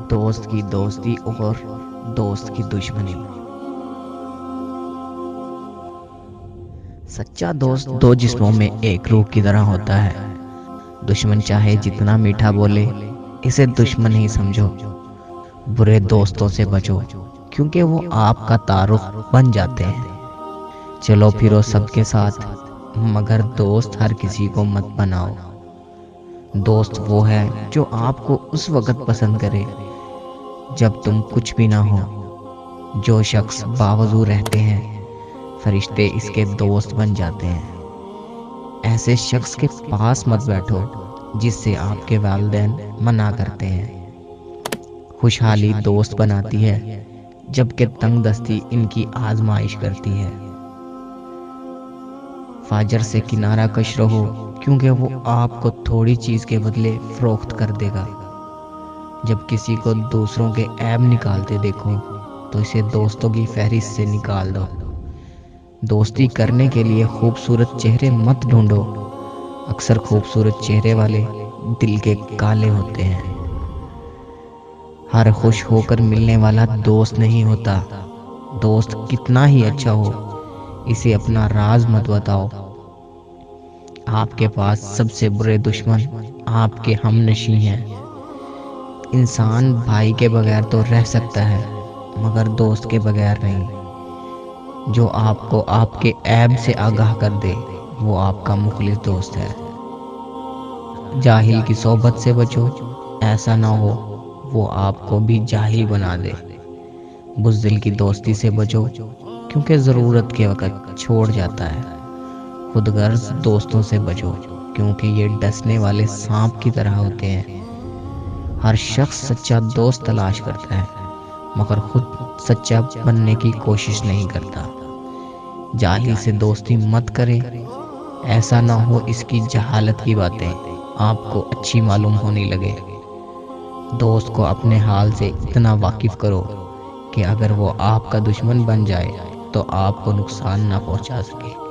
दोस्त की दोस्ती और दोस्त की दुश्मनी। सच्चा दोस्त दो जिस्मों में एक रूह की तरह होता है। दुश्मन चाहे जितना मीठा बोले, इसे दुश्मन ही समझो। बुरे दोस्तों से बचो, क्योंकि वो आपका तारुफ बन जाते हैं। चलो फिरो सबके साथ, मगर दोस्त हर किसी को मत बनाओ। दोस्त वो है जो आपको उस वक्त पसंद करे जब तुम कुछ भी ना हो। जो शख्स बावजू रहते हैं, फरिश्ते इसके दोस्त बन जाते हैं। ऐसे शख्स के पास मत बैठो जिससे आपके वालिदैन मना करते हैं। खुशहाली दोस्त बनाती है, जबकि तंगदस्ती इनकी आजमाइश करती है। फाजर से किनारा कश रहो, क्योंकि वो आपको थोड़ी चीज के बदले फरोख्त कर देगा। जब किसी को दूसरों के ऐब निकालते देखो तो इसे दोस्तों की फहरिस्त से निकाल दो। दोस्ती करने के लिए खूबसूरत चेहरे मत ढूंढो, अक्सर खूबसूरत चेहरे वाले दिल के काले होते हैं। हर खुश होकर मिलने वाला दोस्त नहीं होता। दोस्त कितना ही अच्छा हो, इसे अपना राज मत बताओ। आपके पास सबसे बुरे दुश्मन आपके हमनशी हैं। इंसान भाई के बगैर तो रह सकता है, मगर दोस्त के बगैर नहीं। जो आपको आपके ऐब से आगाह कर दे, वो आपका मुखलिस दोस्त है। जाहिल की सोबत से बचो, ऐसा ना हो वो आपको भी जाहिल बना दे। बुज़दिल की दोस्ती से बचो, क्योंकि ज़रूरत के वक़्त छोड़ जाता है। खुदगर्ज दोस्तों से बचो, क्योंकि ये डसने वाले सांप की तरह होते हैं। हर शख्स सच्चा दोस्त तलाश करता है, मगर खुद सच्चा बनने की कोशिश नहीं करता। जाहिल से दोस्ती मत करें, ऐसा ना हो इसकी जहालत की बातें आपको अच्छी मालूम होने लगे। दोस्त को अपने हाल से इतना वाकिफ करो कि अगर वो आपका दुश्मन बन जाए तो आपको नुकसान ना पहुंचा सके।